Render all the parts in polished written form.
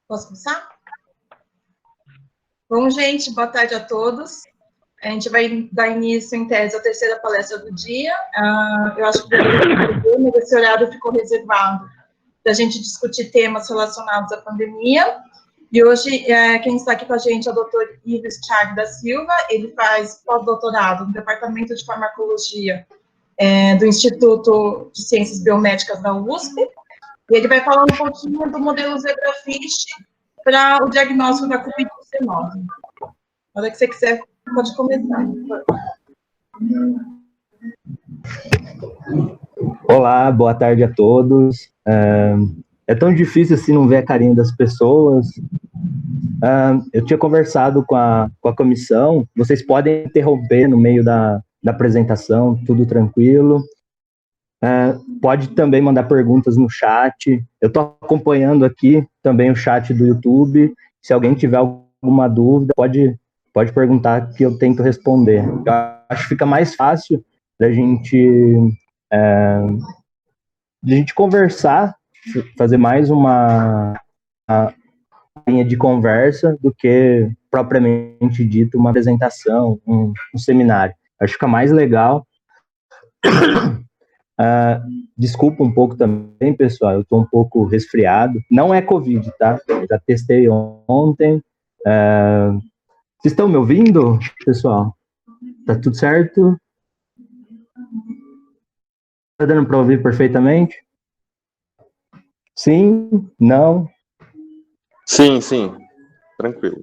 Posso começar? Bom, gente, boa tarde a todos. A gente vai dar início, em tese, à terceira palestra do dia. Eu acho que esse horário ficou reservado para a gente discutir temas relacionados à pandemia. E hoje, quem está aqui com a gente é o Dr. Ives Thiago da Silva. Ele faz pós-doutorado no Departamento de Farmacologia do Instituto de Ciências Biomédicas da USP. E ele vai falar um pouquinho do modelo Zebrafish para o diagnóstico da Covid-19. Na hora que você quiser, pode começar. Olá, boa tarde a todos. É tão difícil assim não ver a carinha das pessoas. Eu tinha conversado com a comissão, vocês podem interromper no meio da apresentação, tudo tranquilo. Pode também mandar perguntas no chat. Eu estou acompanhando aqui também o chat do YouTube. Se alguém tiver alguma dúvida, pode perguntar que eu tento responder. Eu acho que fica mais fácil da gente conversar, fazer mais uma linha de conversa do que propriamente dito uma apresentação, um seminário. Acho que fica mais legal. Desculpa um pouco também, pessoal, eu estou um pouco resfriado. Não é Covid, tá? Já testei ontem. Vocês estão me ouvindo, pessoal? Tá tudo certo? Tá dando para ouvir perfeitamente? Sim? Não? Sim. Tranquilo.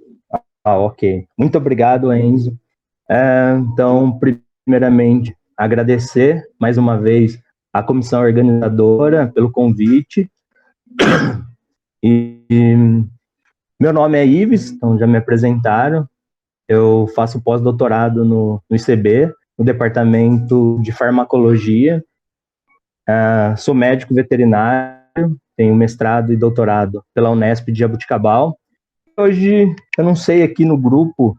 Ok. Muito obrigado, Enzo. Então, primeiramente, agradecer mais uma vez a comissão organizadora pelo convite. Meu nome é Ives, então já me apresentaram. Eu faço pós-doutorado no ICB, no Departamento de Farmacologia. Sou médico veterinário, tenho mestrado e doutorado pela Unesp de Jaboticabal. Hoje, eu não sei aqui no grupo,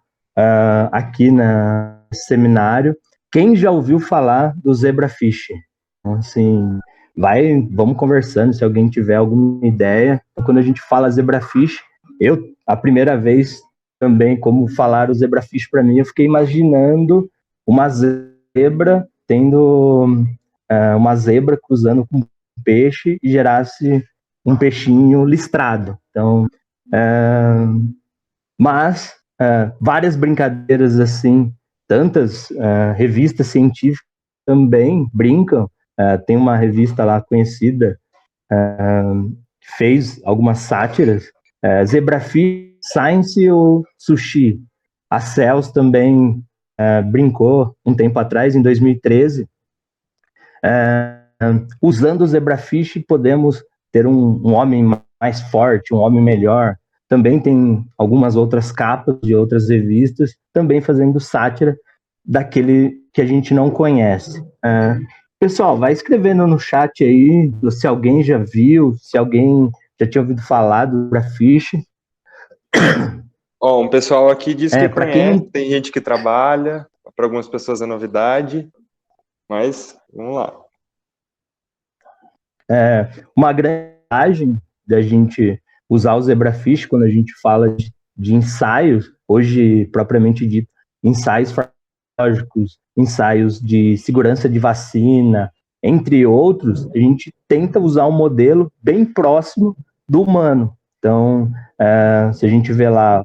aqui nesse seminário, quem já ouviu falar do Zebrafish? Então, assim, vamos conversando, se alguém tiver alguma ideia. Quando a gente fala Zebrafish, a primeira vez também, como falar o Zebrafish para mim, eu fiquei imaginando uma zebra tendo uma zebra cruzando com um peixe e gerasse um peixinho listrado. Então, mas várias brincadeiras assim, tantas revistas científicas também brincam. Tem uma revista lá conhecida que fez algumas sátiras. Zebrafish, Science ou Sushi? A Cells também brincou um tempo atrás, em 2013. Usando o Zebrafish, podemos ter um homem mais forte, um homem melhor. Também tem algumas outras capas de outras revistas, também fazendo sátira daquele que a gente não conhece. Pessoal, vai escrevendo no chat aí se alguém já viu, se alguém já tinha ouvido falar do Zebrafish. Um pessoal aqui diz que conhece, tem gente que trabalha, para algumas pessoas é novidade, mas vamos lá. Uma grande vantagem da gente usar o Zebrafish quando a gente fala de ensaios, hoje propriamente dito, ensaios farmacológicos, ensaios de segurança de vacina, entre outros, a gente tenta usar um modelo bem próximo do humano. Então, se a gente vê lá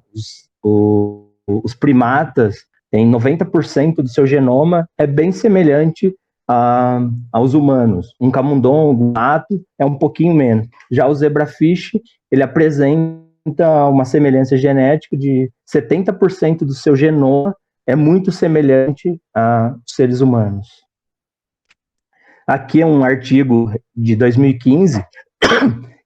os primatas, tem 90% do seu genoma é bem semelhante aos humanos. Um camundongo, um rato, é um pouquinho menos. Já o Zebrafish, ele apresenta uma semelhança genética de 70% do seu genoma é muito semelhante a seres humanos. Aqui é um artigo de 2015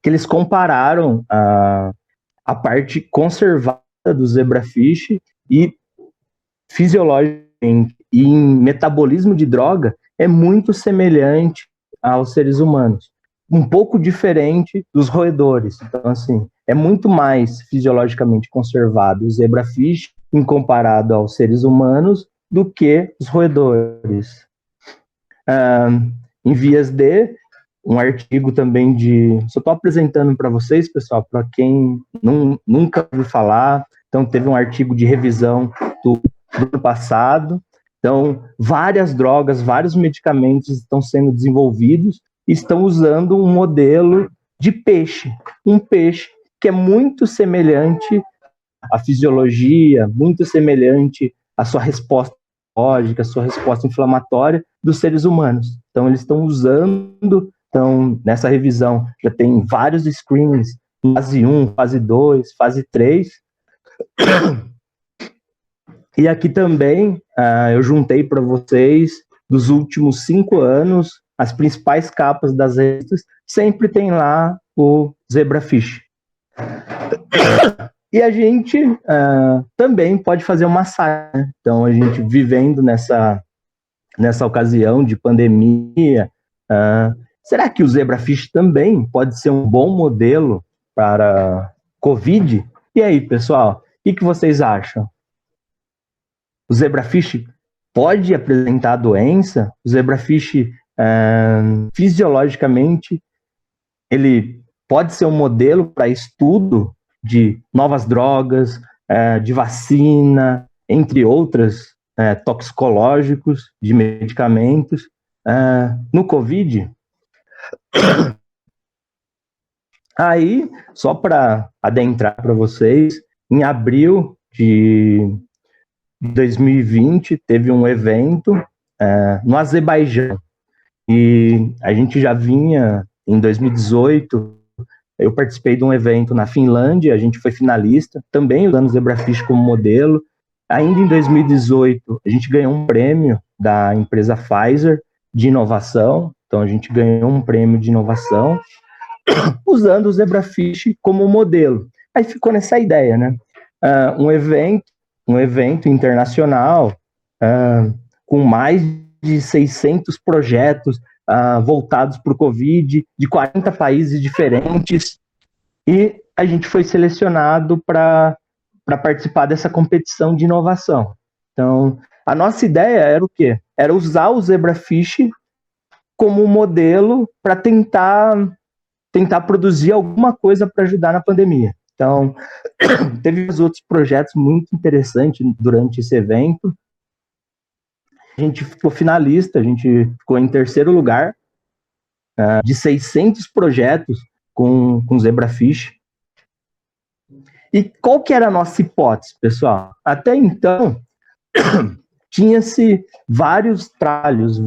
que eles compararam a parte conservada do Zebrafish e fisiologicamente e em metabolismo de droga é muito semelhante aos seres humanos, um pouco diferente dos roedores. Então, assim, é muito mais fisiologicamente conservado o Zebrafish em comparado aos seres humanos do que os roedores. Em vias de, um artigo também só estou apresentando para vocês, pessoal, para quem nunca ouviu falar. Então, teve um artigo de revisão do ano passado. Então, várias drogas, vários medicamentos estão sendo desenvolvidos e estão usando um modelo de peixe. Um peixe que é muito semelhante à fisiologia, muito semelhante à sua resposta lógica, à sua resposta inflamatória dos seres humanos. Então, eles estão usando. Então, nessa revisão, já tem vários screenings, fase 1, fase 2, fase 3. E aqui também, eu juntei para vocês, dos últimos 5 anos, as principais capas das revistas, sempre tem lá o zebrafish. E a gente também pode fazer uma saia. Então, a gente vivendo nessa ocasião de pandemia, será que o zebrafish também pode ser um bom modelo para Covid? E aí, pessoal, o que vocês acham? O zebrafish pode apresentar doença? O zebrafish, fisiologicamente, ele pode ser um modelo para estudo de novas drogas, de vacina, entre outras, toxicológicos, de medicamentos. No Covid, aí, só para adentrar para vocês, em abril de 2020, teve um evento no Azerbaijão, e a gente já vinha, em 2018, eu participei de um evento na Finlândia, a gente foi finalista, também usando o zebrafish como modelo. Ainda em 2018, a gente ganhou um prêmio da empresa Pfizer de inovação, então a gente ganhou um prêmio de inovação, usando o zebrafish como modelo. Aí ficou nessa ideia, né? Um evento internacional com mais de 600 projetos voltados para o Covid, de 40 países diferentes, e a gente foi selecionado para participar dessa competição de inovação. Então, a nossa ideia era o quê? Era usar o zebrafish como modelo para tentar produzir alguma coisa para ajudar na pandemia. Então, teve outros projetos muito interessantes durante esse evento. A gente ficou finalista, a gente ficou em 3º lugar, de 600 projetos com zebrafish. E qual que era a nossa hipótese, pessoal? Até então, tinha-se vários trabalhos,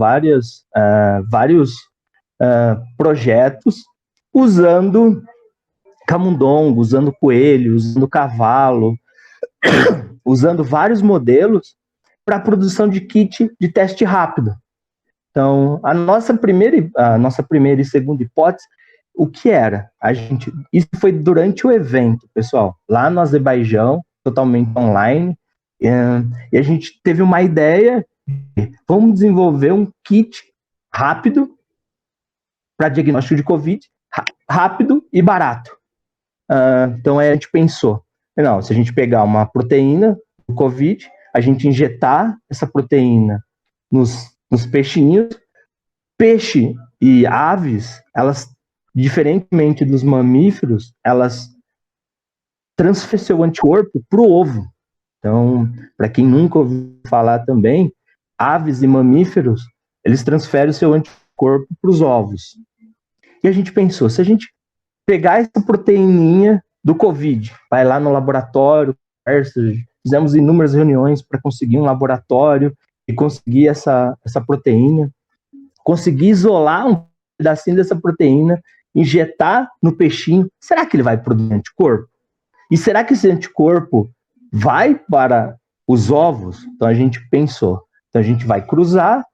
vários projetos usando camundongo, usando coelho, usando cavalo, usando vários modelos para a produção de kit de teste rápido. Então, a nossa primeira e segunda hipótese, o que era? Isso foi durante o evento, pessoal, lá no Azerbaijão, totalmente online, e a gente teve uma ideia de vamos desenvolver um kit rápido para diagnóstico de Covid, rápido e barato. Então, aí a gente pensou, não, se a gente pegar uma proteína do Covid, a gente injetar essa proteína nos peixinhos, peixe e aves, elas, diferentemente dos mamíferos, elas transferem seu anticorpo para o ovo. Então, para quem nunca ouviu falar também, aves e mamíferos, eles transferem o seu anticorpo para os ovos. E a gente pensou, se a gente pegar essa proteininha do Covid, vai lá no laboratório, fizemos inúmeras reuniões para conseguir um laboratório e conseguir essa proteína, conseguir isolar um pedacinho dessa proteína, injetar no peixinho, será que ele vai produzir anticorpo? E será que esse anticorpo vai para os ovos? Então a gente pensou, então a gente vai cruzar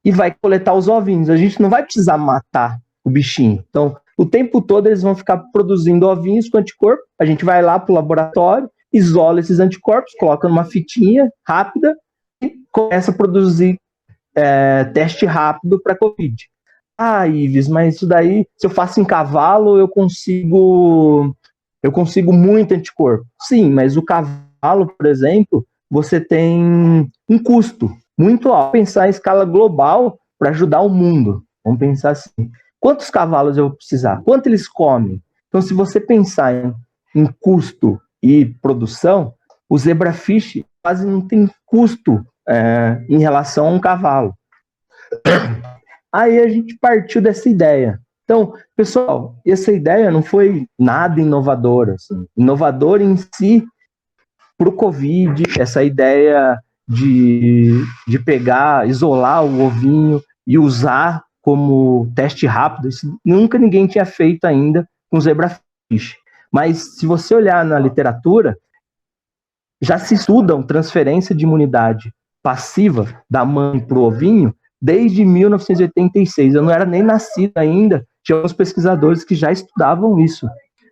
e vai coletar os ovinhos, a gente não vai precisar matar o bichinho. Então, o tempo todo eles vão ficar produzindo ovinhos com anticorpo, a gente vai lá para o laboratório, isola esses anticorpos, coloca numa fitinha rápida e começa a produzir teste rápido para Covid. Ives, mas isso daí, se eu faço em cavalo, eu consigo muito anticorpo. Sim, mas o cavalo, por exemplo, você tem um custo muito alto. Pensar em escala global para ajudar o mundo. Vamos pensar assim. quantos cavalos eu vou precisar? Quanto eles comem? Então, se você pensar em custo e produção, o zebrafish quase não tem custo em relação a um cavalo. Aí a gente partiu dessa ideia. Então, pessoal, essa ideia não foi nada inovadora. Assim. Inovador em si, para o Covid, essa ideia de pegar, isolar o ovinho e usar como teste rápido, isso nunca ninguém tinha feito ainda com zebrafish. Mas se você olhar na literatura, já se estudam transferência de imunidade passiva da mãe para o ovinho desde 1986. Eu não era nem nascido ainda, tinha uns pesquisadores que já estudavam isso.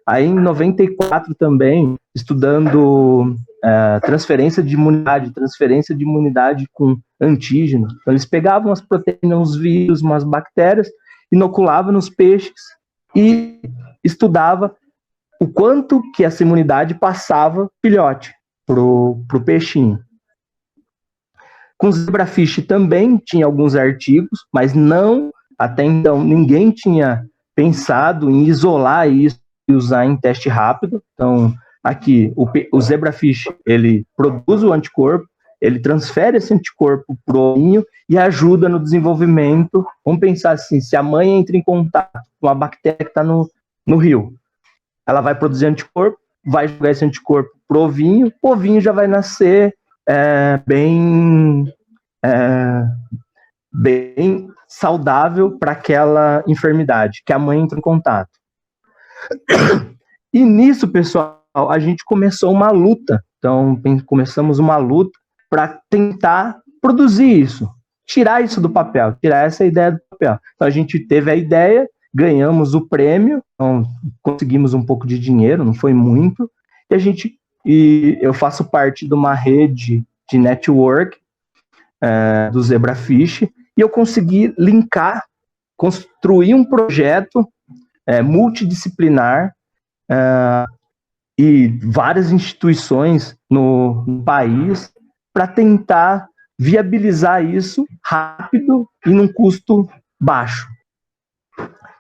Aí em 94 também, estudando transferência de imunidade com antígeno. Então eles pegavam as proteínas, uns vírus, umas bactérias, inoculavam nos peixes e estudava o quanto que essa imunidade passava filhote pro peixinho. Com zebrafish também tinha alguns artigos, mas não, até então, ninguém tinha pensado em isolar isso e usar em teste rápido. Então, aqui, o zebrafish, ele produz o anticorpo, ele transfere esse anticorpo para o ovinho e ajuda no desenvolvimento. Vamos pensar assim, se a mãe entra em contato com a bactéria que está no rio, ela vai produzir anticorpo, vai jogar esse anticorpo para o ovinho já vai nascer bem saudável para aquela enfermidade que a mãe entra em contato. E nisso, pessoal, a gente começou uma luta. Então, começamos uma luta para tentar produzir isso, tirar isso do papel, tirar essa ideia do papel. Então, a gente teve a ideia, ganhamos o prêmio, então, conseguimos um pouco de dinheiro, não foi muito, e eu faço parte de uma rede de network do zebrafish, e eu consegui linkar, construir um projeto multidisciplinar e várias instituições no país para tentar viabilizar isso rápido e num custo baixo.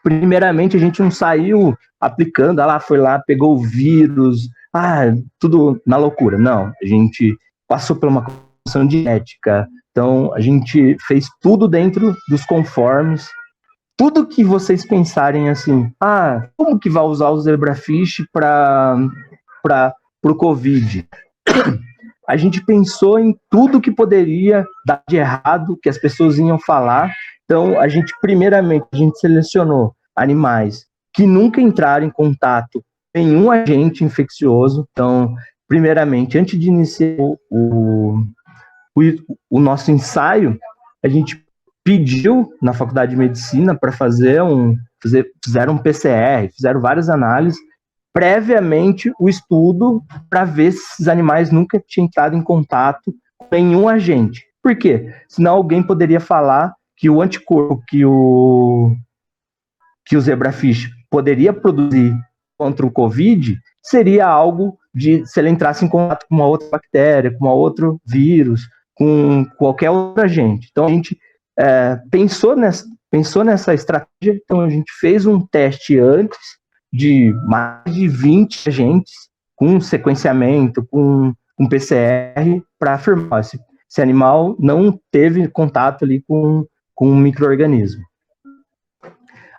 Primeiramente, a gente não saiu aplicando, foi lá, pegou o vírus, tudo na loucura. Não, a gente passou por uma comissão de ética, então a gente fez tudo dentro dos conformes. Tudo que vocês pensarem assim, como que vai usar o zebrafish para o Covid? A gente pensou em tudo que poderia dar de errado, que as pessoas iam falar. Então, primeiramente, a gente selecionou animais que nunca entraram em contato com nenhum agente infeccioso. Então, primeiramente, antes de iniciar o nosso ensaio, a gente pediu na Faculdade de Medicina para fizeram um PCR, fizeram várias análises, previamente o estudo para ver se esses animais nunca tinham entrado em contato com nenhum agente. Por quê? Senão alguém poderia falar que o anticorpo que o zebrafish poderia produzir contra o Covid seria algo se ele entrasse em contato com uma outra bactéria, com um outro vírus, com qualquer outro agente. Então a gente pensou nessa estratégia, então a gente fez um teste antes de mais de 20 agentes, com sequenciamento, com PCR, para afirmar esse animal não teve contato ali com um micro-organismo.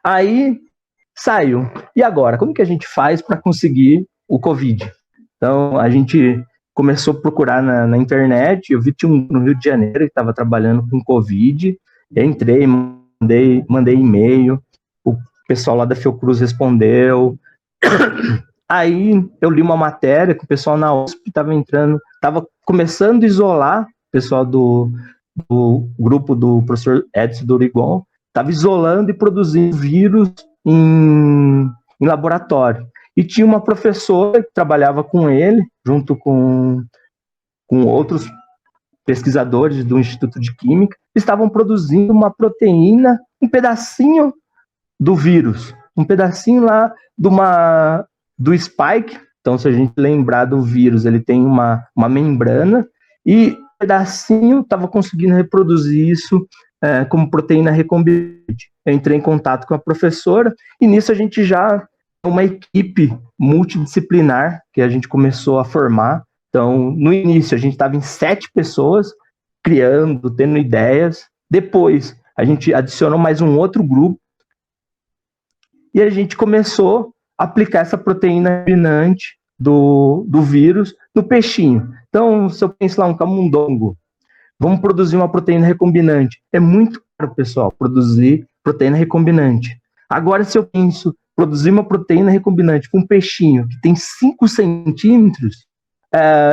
Aí saiu. E agora? Como que a gente faz para conseguir o Covid? Então a gente começou a procurar na internet. Eu vi que tinha um no Rio de Janeiro que estava trabalhando com Covid. Eu entrei, mandei e-mail, o pessoal lá da Fiocruz respondeu. Aí eu li uma matéria que o pessoal na USP estava começando a isolar, o pessoal do grupo do professor Edson Dorigon, estava isolando e produzindo vírus em laboratório. E tinha uma professora que trabalhava com ele, junto com outros pesquisadores do Instituto de Química, estavam produzindo uma proteína, um pedacinho do vírus, um pedacinho lá do spike. Então, se a gente lembrar do vírus, ele tem uma membrana, e um pedacinho estava conseguindo reproduzir isso como proteína recombinante. Eu entrei em contato com a professora e nisso a gente já uma equipe multidisciplinar que a gente começou a formar. Então, no início, a gente estava em 7 pessoas, criando, tendo ideias. Depois, a gente adicionou mais um outro grupo e a gente começou a aplicar essa proteína recombinante do vírus no peixinho. Então, se eu penso lá um camundongo, vamos produzir uma proteína recombinante. É muito caro, pessoal, produzir proteína recombinante. Agora, se eu penso produzir uma proteína recombinante com um peixinho que tem 5 centímetros,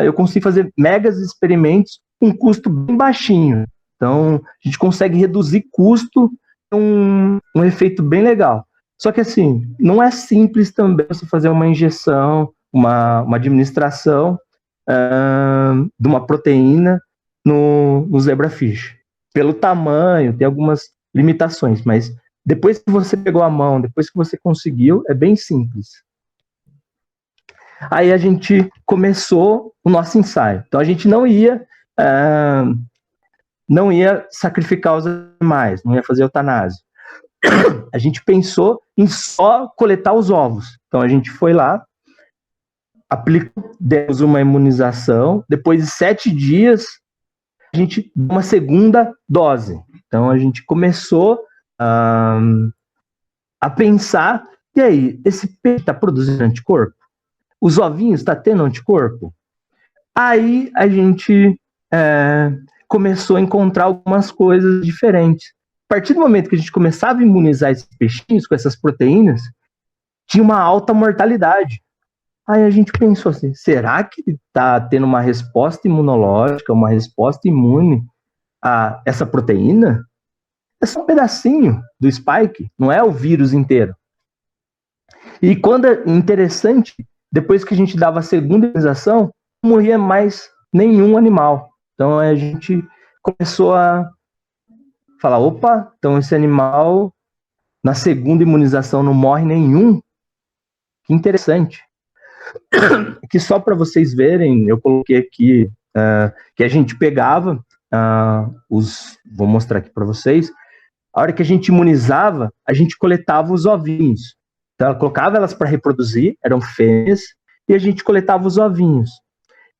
eu consigo fazer megas experimentos com um custo bem baixinho. Então, a gente consegue reduzir custo, um efeito bem legal. Só que, assim, não é simples também você fazer uma injeção, uma administração de uma proteína no zebrafish. Pelo tamanho, tem algumas limitações, mas depois que você pegou a mão, depois que você conseguiu, é bem simples. Aí a gente começou o nosso ensaio. Então a gente não ia sacrificar os animais, não ia fazer eutanásia. A gente pensou em só coletar os ovos. Então a gente foi lá, aplicou, demos uma imunização, depois de 7 dias, a gente deu uma segunda dose. Então a gente começou a pensar, e aí, esse peixe está produzindo anticorpo? Os ovinhos estão tendo anticorpo? Aí a gente começou a encontrar algumas coisas diferentes. A partir do momento que a gente começava a imunizar esses peixinhos com essas proteínas, tinha uma alta mortalidade. Aí a gente pensou assim, será que está tendo uma resposta imunológica, uma resposta imune a essa proteína? É só um pedacinho do spike, não é o vírus inteiro. E quando é interessante, depois que a gente dava a segunda imunização, não morria mais nenhum animal. Então a gente começou a falar, opa, então esse animal, na segunda imunização não morre nenhum. Que interessante. Que só para vocês verem, eu coloquei aqui que a gente pegava vou mostrar aqui para vocês. A hora que a gente imunizava, a gente coletava os ovinhos. Então, ela colocava elas para reproduzir, eram fêmeas, e a gente coletava os ovinhos.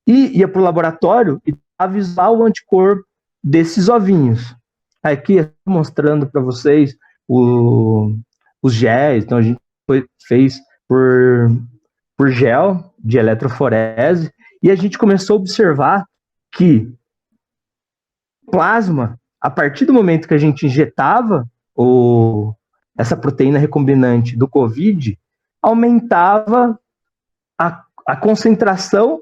E ia para o laboratório e avisar o anticorpo desses ovinhos. Aqui, mostrando para vocês os géis. Então, a gente fez por gel de eletroforese, e a gente começou a observar que plasma, a partir do momento que a gente injetava essa proteína recombinante do COVID, aumentava a concentração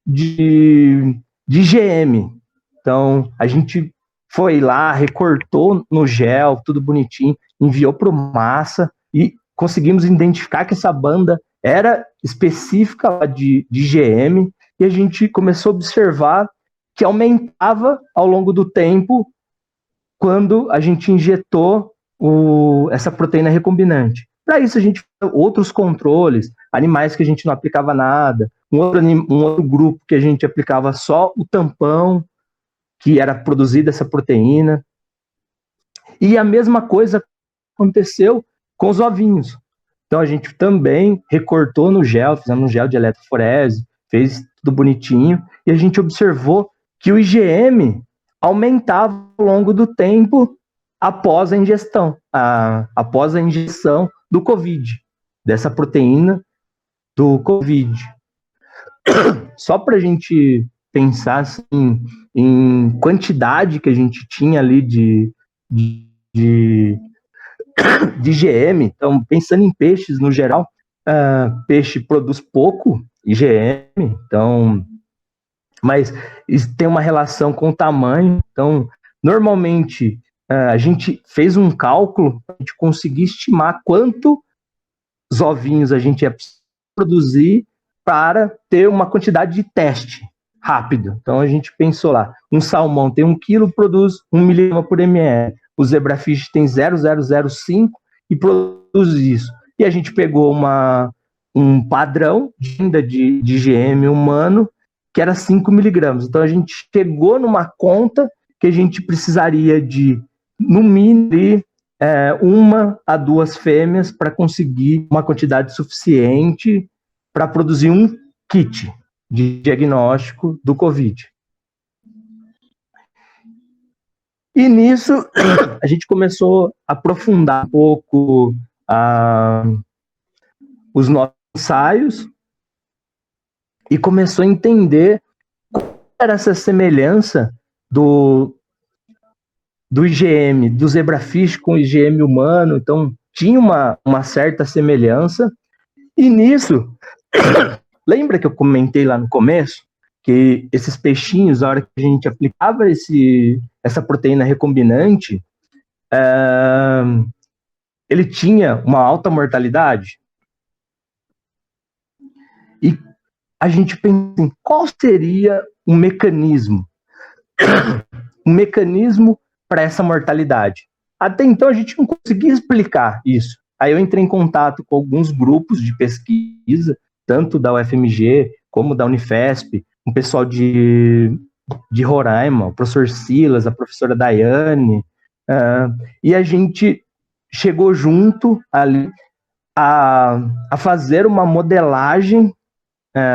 de IgM. Então, a gente foi lá, recortou no gel, tudo bonitinho, enviou para o massa e conseguimos identificar que essa banda era específica de IgM, e a gente começou a observar que aumentava ao longo do tempo quando a gente injetou essa proteína recombinante. Para isso a gente fez outros controles, animais que a gente não aplicava nada, um outro grupo que a gente aplicava só o tampão, que era produzida essa proteína. E a mesma coisa aconteceu com os ovinhos. Então a gente também recortou no gel, fizemos um gel de eletroforese, fez tudo bonitinho, e a gente observou que o IgM aumentava ao longo do tempo após a ingestão, após a injeção do COVID, dessa proteína do COVID. Só para a gente pensar assim, em quantidade que a gente tinha ali de IgM, então pensando em peixes no geral, peixe produz pouco IgM, então, mas isso tem uma relação com o tamanho. Então, normalmente a gente fez um cálculo para a gente conseguir estimar quantos ovinhos a gente ia produzir para ter uma quantidade de teste rápido. Então a gente pensou lá, um salmão tem 1 quilo, produz 1 miligrama por ml. O zebrafish tem 0,005 e produz isso. E a gente pegou um padrão de IgM humano que era 5 miligramas. Então a gente chegou numa conta que a gente precisaria de no mínimo, 1 a 2 fêmeas para conseguir uma quantidade suficiente para produzir um kit de diagnóstico do Covid. E nisso, a gente começou a aprofundar um pouco os nossos ensaios e começou a entender qual era essa semelhança do IgM, do zebrafish com o IgM humano. Então, tinha uma certa semelhança. E nisso, lembra que eu comentei lá no começo que esses peixinhos, na hora que a gente aplicava essa proteína recombinante, ele tinha uma alta mortalidade? E a gente pensa em qual seria um mecanismo para essa mortalidade. Até então a gente não conseguia explicar isso. Aí eu entrei em contato com alguns grupos de pesquisa, tanto da UFMG como da Unifesp, um pessoal de Roraima, o professor Silas, a professora Daiane, e a gente chegou junto ali a fazer uma modelagem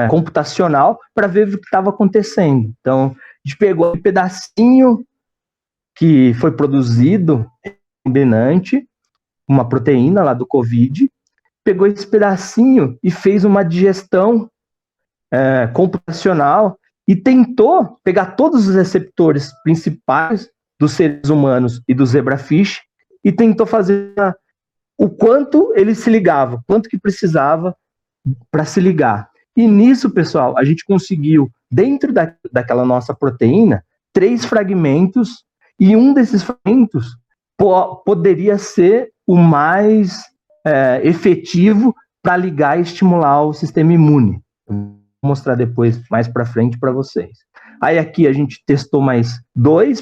computacional para ver o que estava acontecendo. Então, a gente pegou um pedacinho que foi produzido recombinante, uma proteína lá do Covid, pegou esse pedacinho e fez uma digestão computacional e tentou pegar todos os receptores principais dos seres humanos e do zebrafish e tentou fazer o quanto ele se ligava, quanto que precisava para se ligar. E nisso, pessoal, a gente conseguiu, dentro daquela nossa proteína, 3 fragmentos, e um desses fragmentos poderia ser o mais efetivo para ligar e estimular o sistema imune. Vou mostrar depois, mais para frente, para vocês. Aí aqui a gente testou mais 2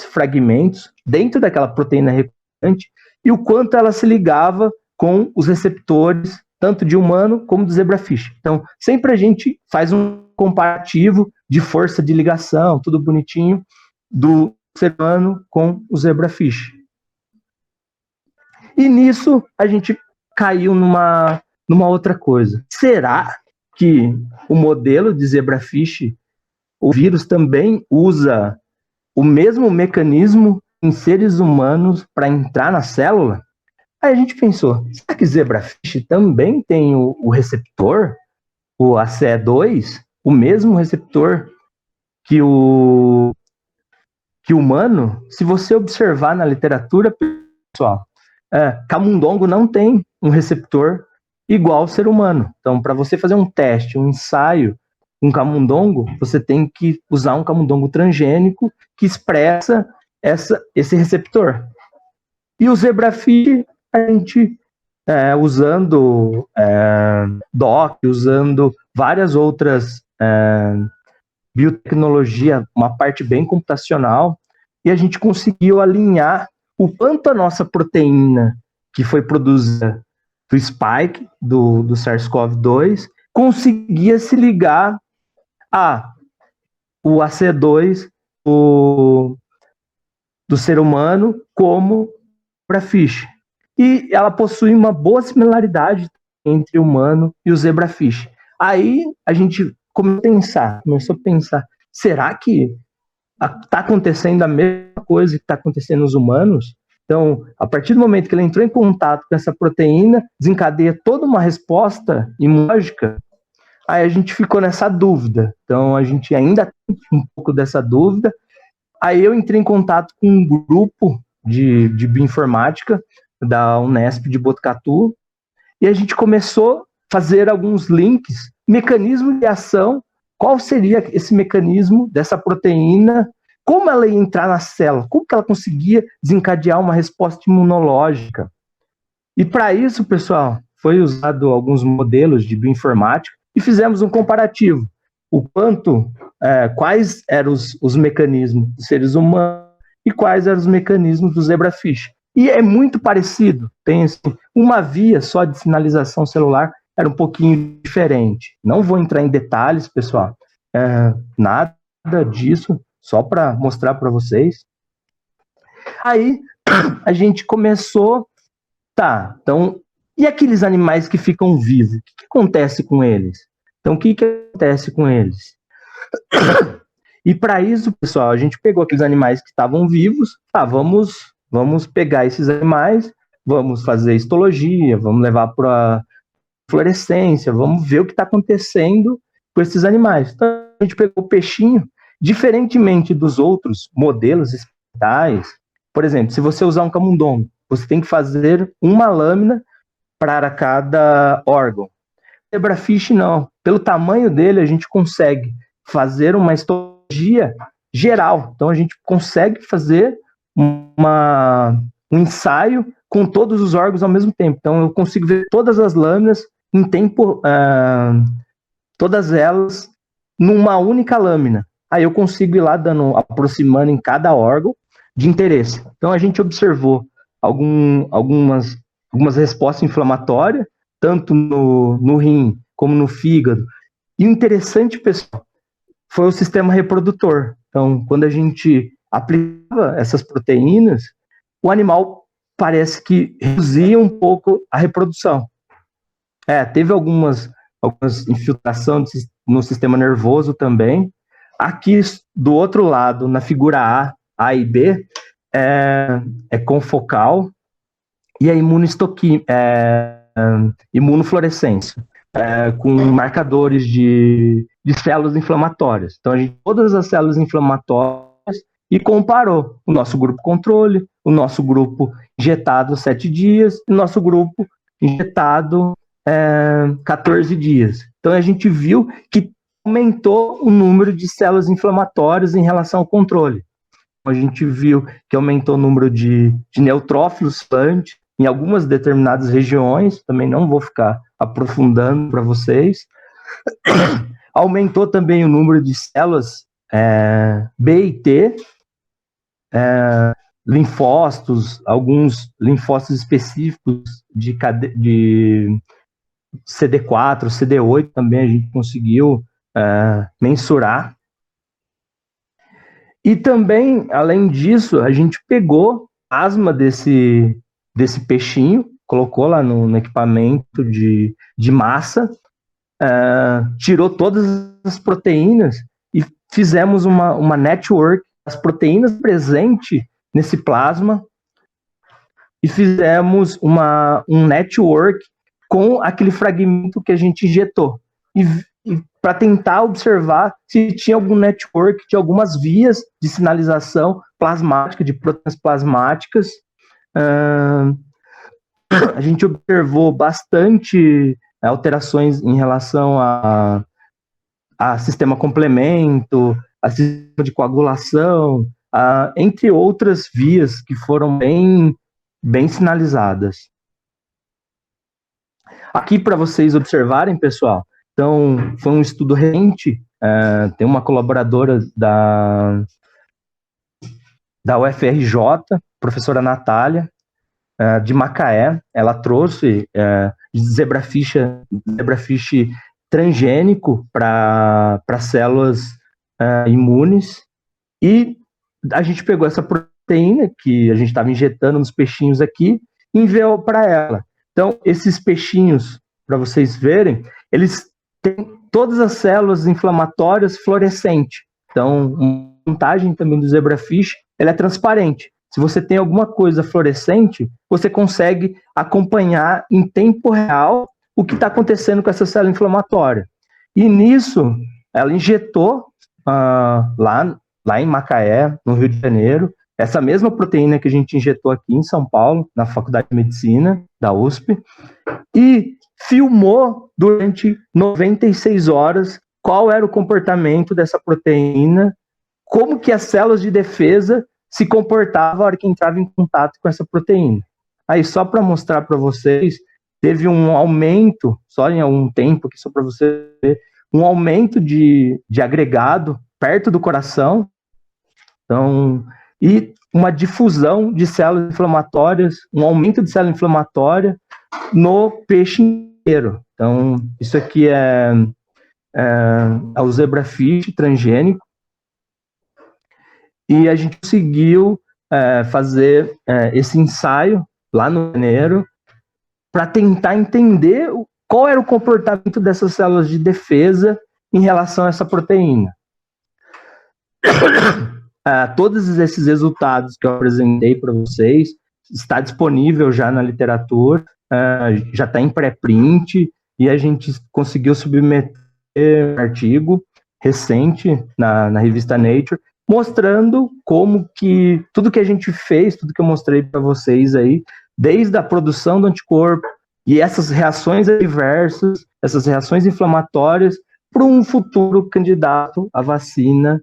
fragmentos dentro daquela proteína recombinante e o quanto ela se ligava com os receptores, tanto de humano como do zebrafish. Então, sempre a gente faz um comparativo de força de ligação, tudo bonitinho, do ser humano com o zebrafish. E nisso a gente caiu numa outra coisa. Será que o modelo de zebrafish, o vírus também usa o mesmo mecanismo em seres humanos para entrar na célula? Aí a gente pensou, será que zebrafish também tem o receptor, o ACE2, o mesmo receptor que o humano? Se você observar na literatura, pessoal, camundongo não tem um receptor igual ao ser humano. Então, para você fazer um teste, um ensaio com camundongo, você tem que usar um camundongo transgênico que expressa esse receptor. E o zebrafish, a gente, usando DOC, usando várias outras biotecnologia, uma parte bem computacional, e a gente conseguiu alinhar o quanto a nossa proteína, que foi produzida do spike, do SARS-CoV-2, conseguia se ligar o ACE2 do ser humano como zebrafish. E ela possui uma boa similaridade entre o humano e o zebrafish. Aí a gente começou a pensar, será que está acontecendo a mesma coisa que está acontecendo nos humanos? Então, a partir do momento que ele entrou em contato com essa proteína, desencadeia toda uma resposta imunológica. Aí a gente ficou nessa dúvida. Então, a gente ainda tem um pouco dessa dúvida. Aí eu entrei em contato com um grupo de bioinformática da Unesp de Botucatu, e a gente começou a fazer alguns links, mecanismo de ação, qual seria esse mecanismo dessa proteína, como ela ia entrar na célula, como que ela conseguia desencadear uma resposta imunológica. E para isso, pessoal, foi usado alguns modelos de bioinformática e fizemos um comparativo. Quais eram os mecanismos dos seres humanos e quais eram os mecanismos do zebrafish. E é muito parecido, tem assim, uma via só de sinalização celular, era um pouquinho diferente. Não vou entrar em detalhes, pessoal, nada disso, só para mostrar para vocês. Aí a gente começou, tá, então, e aqueles animais que ficam vivos? O que acontece com eles? Então, o que acontece com eles? E para isso, pessoal, a gente pegou aqueles animais que estavam vivos, vamos pegar esses animais, vamos fazer histologia, vamos levar para fluorescência, vamos ver o que está acontecendo com esses animais. Então, a gente pegou o peixinho, diferentemente dos outros modelos experimentais. Por exemplo, se você usar um camundongo, você tem que fazer uma lâmina para cada órgão. Zebrafish não. Pelo tamanho dele, a gente consegue fazer uma histologia geral. Então, a gente consegue fazer um ensaio com todos os órgãos ao mesmo tempo. Então, eu consigo ver todas as lâminas em tempo, todas elas numa única lâmina. Aí eu consigo ir lá aproximando em cada órgão de interesse. Então, a gente observou algumas respostas inflamatórias, tanto no rim como no fígado. E o interessante, pessoal, foi o sistema reprodutor. Então, quando a gente aplicava essas proteínas, o animal parece que reduzia um pouco a reprodução. Teve algumas infiltrações no sistema nervoso também. Aqui, do outro lado, na figura A e B, é confocal e a imunofluorescência, com marcadores de células inflamatórias. Então, a gente todas as células inflamatórias e comparou o nosso grupo controle, o nosso grupo injetado 7 dias e o nosso grupo injetado 14 dias. Então, a gente viu que aumentou o número de células inflamatórias em relação ao controle. A gente viu que aumentou o número de neutrófilos em algumas determinadas regiões, também não vou ficar aprofundando para vocês. Aumentou também o número de células B e T, linfócitos, alguns linfócitos específicos de CD4, CD8 também a gente conseguiu mensurar. E também, além disso, a gente pegou plasma desse peixinho, colocou lá no equipamento de massa, tirou todas as proteínas e fizemos uma network das proteínas presentes nesse plasma e fizemos um network com aquele fragmento que a gente injetou. E para tentar observar se tinha algum network de algumas vias de sinalização plasmática, de proteínas plasmáticas. A gente observou bastante alterações em relação a sistema complemento, a sistema de coagulação, entre outras vias que foram bem sinalizadas. Aqui para vocês observarem, pessoal, então foi um estudo recente, tem uma colaboradora da UFRJ, professora Natália, de Macaé, ela trouxe zebrafish transgênico para células imunes, e a gente pegou essa proteína que a gente estava injetando nos peixinhos aqui e enviou para ela. Então, esses peixinhos, para vocês verem, eles têm todas as células inflamatórias fluorescentes. Então, uma vantagem também do zebrafish, ela é transparente. Se você tem alguma coisa fluorescente, você consegue acompanhar em tempo real o que está acontecendo com essa célula inflamatória. E nisso, ela injetou lá em Macaé, no Rio de Janeiro, essa mesma proteína que a gente injetou aqui em São Paulo, na Faculdade de Medicina da USP, e filmou durante 96 horas qual era o comportamento dessa proteína, como que as células de defesa se comportavam na hora que entrava em contato com essa proteína. Aí, só para mostrar para vocês, teve um aumento, só em algum tempo, aqui só para você ver, um aumento de agregado perto do coração, então, e uma difusão de células inflamatórias, um aumento de célula inflamatória no peixe inteiro. Então, isso aqui é o zebrafish transgênico, e a gente conseguiu fazer esse ensaio lá no janeiro para tentar entender qual era o comportamento dessas células de defesa em relação a essa proteína. Todos esses resultados que eu apresentei para vocês está disponível já na literatura, já está em pré-print, e a gente conseguiu submeter um artigo recente na revista Nature, mostrando como que tudo que a gente fez, tudo que eu mostrei para vocês aí, desde a produção do anticorpo e essas reações adversas, essas reações inflamatórias, para um futuro candidato à vacina,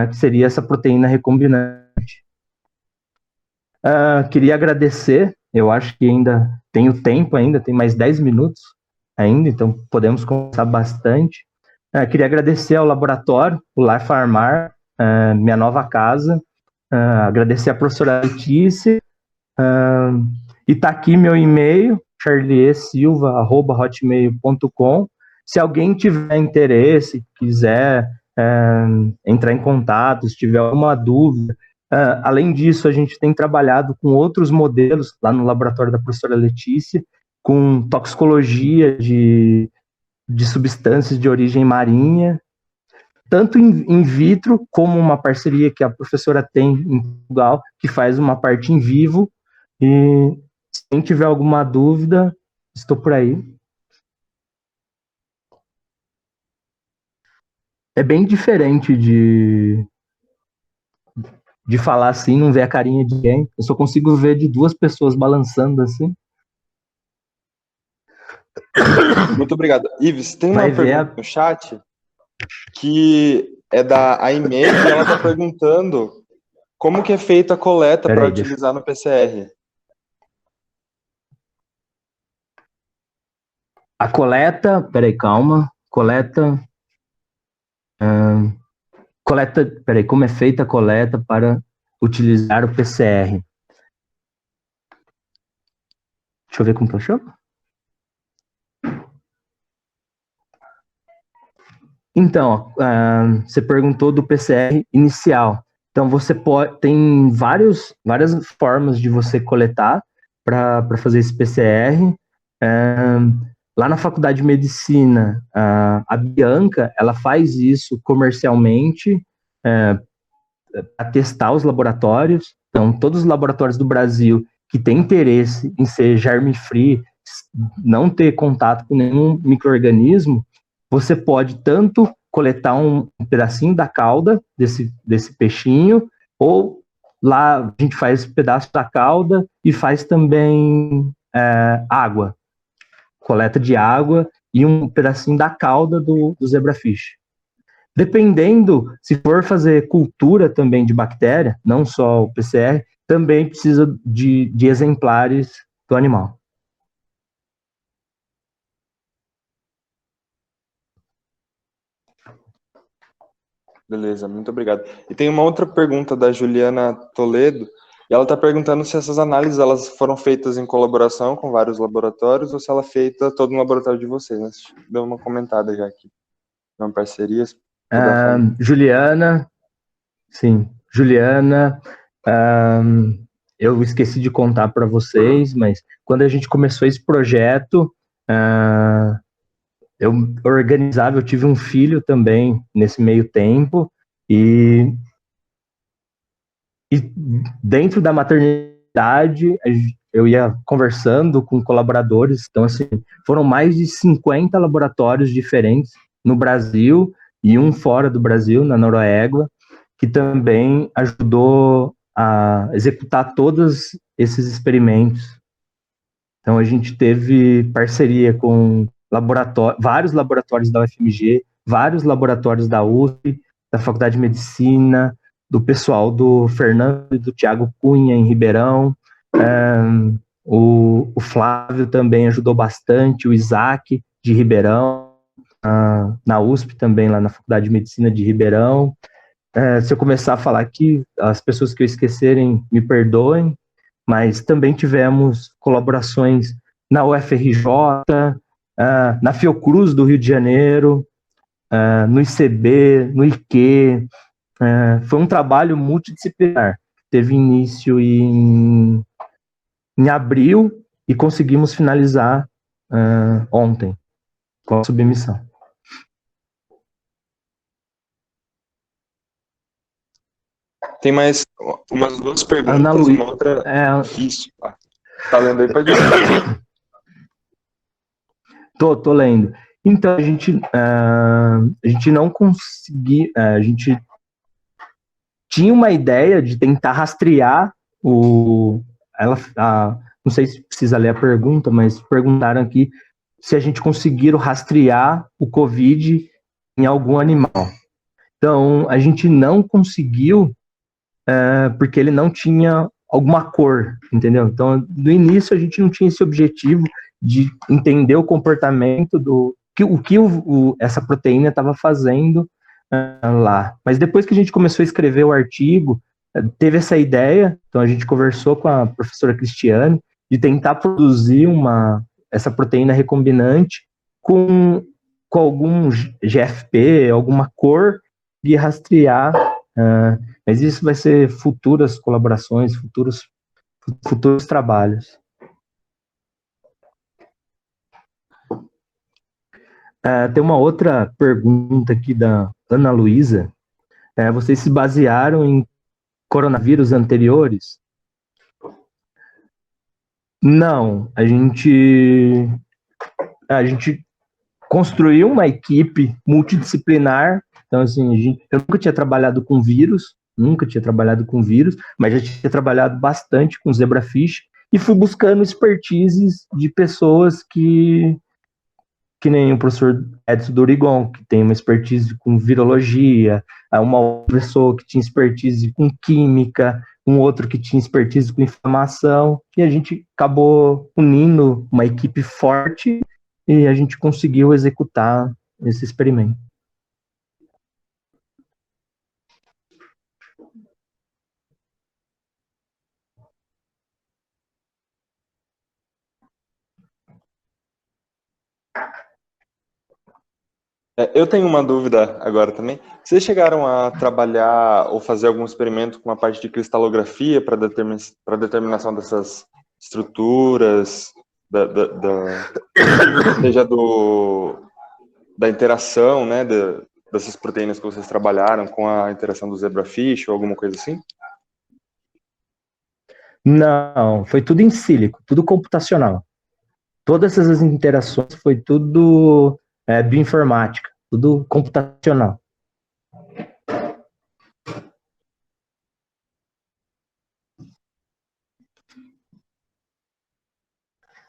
que seria essa proteína recombinante. Queria agradecer, eu acho que ainda tenho tempo, tem mais 10 minutos ainda, então podemos conversar bastante. Queria agradecer ao laboratório, o Lar Farmar, minha nova casa, agradecer a professora Letícia, e está aqui meu e-mail, charliesilva@hotmail.com. Se alguém tiver interesse, quiser entrar em contato, se tiver alguma dúvida. Além disso, a gente tem trabalhado com outros modelos lá no laboratório da professora Letícia, com toxicologia de substâncias de origem marinha, tanto in vitro, como uma parceria que a professora tem em Portugal, que faz uma parte em vivo. E se quem tiver alguma dúvida, estou por aí. É bem diferente de falar assim, não ver a carinha de ninguém. Eu só consigo ver de 2 pessoas balançando assim. Muito obrigado. Ives, tem uma pergunta no chat que é da Aimee, e ela está perguntando como que é feita a coleta para utilizar no PCR. A coleta, calma. Como é feita a coleta para utilizar o PCR? Deixa eu ver como que eu chamo. Então, você perguntou do PCR inicial. Então, tem várias formas de você coletar para fazer esse PCR. Lá na Faculdade de Medicina, a Bianca, ela faz isso comercialmente para testar os laboratórios. Então, todos os laboratórios do Brasil que têm interesse em ser germe-free, não ter contato com nenhum micro-organismo, você pode tanto coletar um pedacinho da cauda desse peixinho, ou lá a gente faz pedaço da cauda e faz também água. Coleta de água e um pedacinho da cauda do zebrafish. Dependendo, se for fazer cultura também de bactéria, não só o PCR, também precisa de exemplares do animal. Beleza, muito obrigado. E tem uma outra pergunta da Juliana Toledo, e ela está perguntando se essas análises elas foram feitas em colaboração com vários laboratórios ou se ela é feita todo no laboratório de vocês, né? Deu uma comentada já aqui. São parcerias. Juliana, eu esqueci de contar para vocês, mas quando a gente começou esse projeto, eu organizava, eu tive um filho também nesse meio tempo, e dentro da maternidade eu ia conversando com colaboradores. Então, assim, foram mais de 50 laboratórios diferentes no Brasil e um fora do Brasil, na Noruega, que também ajudou a executar todos esses experimentos. Então, a gente teve parceria com vários laboratórios da UFMG, vários laboratórios da USP, da Faculdade de Medicina, do pessoal do Fernando e do Tiago Cunha, em Ribeirão. O Flávio também ajudou bastante, o Isaac, de Ribeirão, na USP também, lá na Faculdade de Medicina de Ribeirão. Se eu começar a falar aqui, as pessoas que eu esquecerem, me perdoem, mas também tivemos colaborações na UFRJ, na Fiocruz do Rio de Janeiro, no ICB, no IQ. Foi um trabalho multidisciplinar. teve início em abril e conseguimos finalizar ontem com a submissão. Tem mais umas duas perguntas, Ana Luísa, uma outra... Isso. Tá lendo aí? Pode ir. Tô lendo. Então, a gente não conseguiu... a gente tinha uma ideia de tentar rastrear não sei se precisa ler a pergunta, mas perguntaram aqui se a gente conseguiram rastrear o COVID em algum animal. Então, a gente não conseguiu, porque ele não tinha alguma cor, entendeu? Então, no início, a gente não tinha esse objetivo de entender o comportamento essa proteína estava fazendo lá. Mas depois que a gente começou a escrever o artigo, teve essa ideia, então a gente conversou com a professora Cristiane, de tentar produzir essa proteína recombinante com algum GFP, alguma cor, e rastrear, mas isso vai ser futuras colaborações, futuros trabalhos. Tem uma outra pergunta aqui da Ana Luísa. Vocês se basearam em coronavírus anteriores? Não, a gente construiu uma equipe multidisciplinar. Então, assim, eu nunca tinha trabalhado com vírus, mas já tinha trabalhado bastante com zebrafish e fui buscando expertises de pessoas que nem o professor Edson Dorigon, que tem uma expertise com virologia, uma outra pessoa que tinha expertise com química, um outro que tinha expertise com inflamação, e a gente acabou unindo uma equipe forte e a gente conseguiu executar esse experimento. Eu tenho uma dúvida agora também. Vocês chegaram a trabalhar ou fazer algum experimento com a parte de cristalografia para determinação dessas estruturas, seja da interação, né, dessas proteínas que vocês trabalharam com a interação do zebrafish ou alguma coisa assim? Não, foi tudo em sílico, tudo computacional. Todas essas interações foi tudo bioinformática, tudo computacional.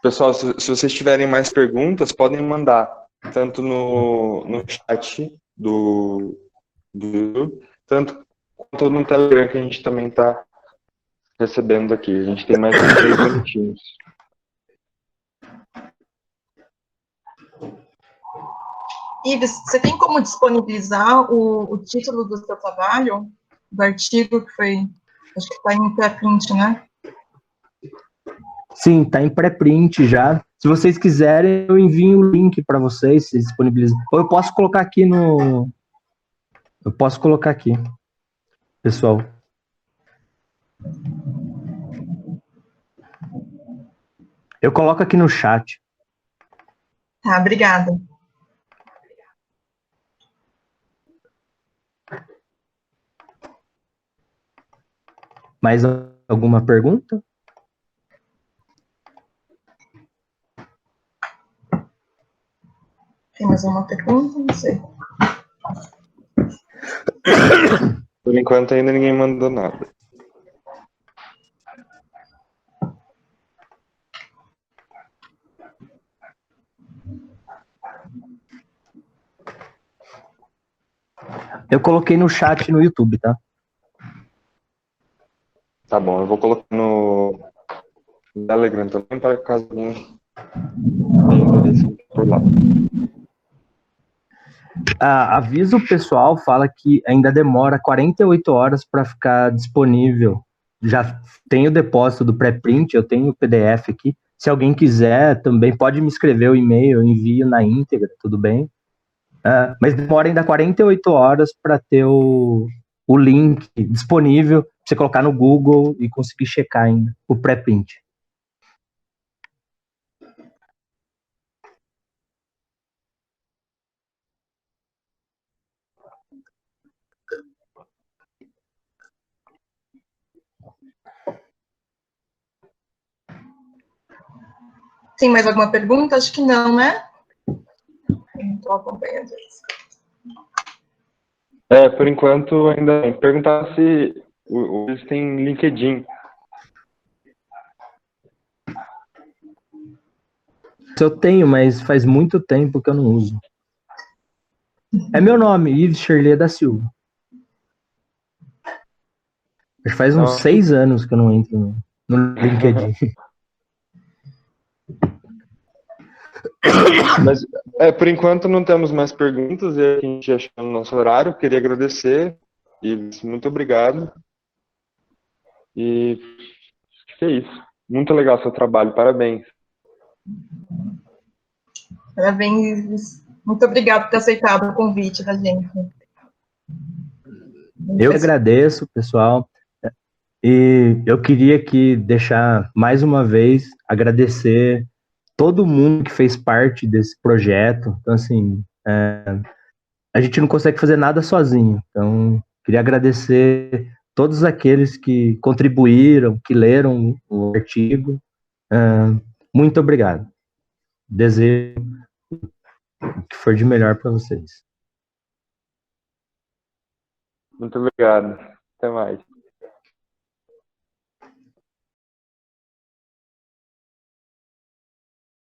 Pessoal, se vocês tiverem mais perguntas, podem mandar, tanto no chat do YouTube, tanto quanto no Telegram, que a gente também está recebendo aqui. A gente tem mais de 3 minutinhos. Ives, você tem como disponibilizar o título do seu trabalho, do artigo que foi, acho que está em pré-print, né? Sim, está em pré-print já. Se vocês quiserem, eu envio o link para vocês, se disponibilizam. Ou eu posso colocar aqui pessoal. Eu coloco aqui no chat. Tá, obrigada. Mais alguma pergunta? Tem mais uma pergunta? Não sei. Por enquanto, ainda ninguém mandou nada. Eu coloquei no chat no YouTube, tá? Tá bom, eu vou colocar no Telegram também, para caso alguém tenha interesse por lá. Aviso o pessoal, fala que ainda demora 48 horas para ficar disponível. Já tem o depósito do pré-print, eu tenho o PDF aqui. Se alguém quiser, também pode me escrever o e-mail, eu envio na íntegra, tudo bem? Mas demora ainda 48 horas para ter o o link disponível para você colocar no Google e conseguir checar ainda o pré-print. Tem mais alguma pergunta? Acho que não, né? Não estou acompanhando isso. Por enquanto, ainda perguntar se eles têm LinkedIn. Eu tenho, mas faz muito tempo que eu não uso. É meu nome, Ives Shirley da Silva. Faz uns 6 anos que eu não entro no LinkedIn. Mas, por enquanto, não temos mais perguntas, e a gente já chegou no nosso horário. Queria agradecer, Ives, muito obrigado. E acho que é isso. Muito legal o seu trabalho, parabéns. Parabéns. Muito obrigado por ter aceitado o convite da gente. Eu agradeço, pessoal. E eu queria aqui deixar, mais uma vez, agradecer todo mundo que fez parte desse projeto. Então, assim, a gente não consegue fazer nada sozinho. Então, queria agradecer todos aqueles que contribuíram, que leram o artigo. Muito obrigado. Desejo o que for de melhor para vocês. Muito obrigado. Até mais.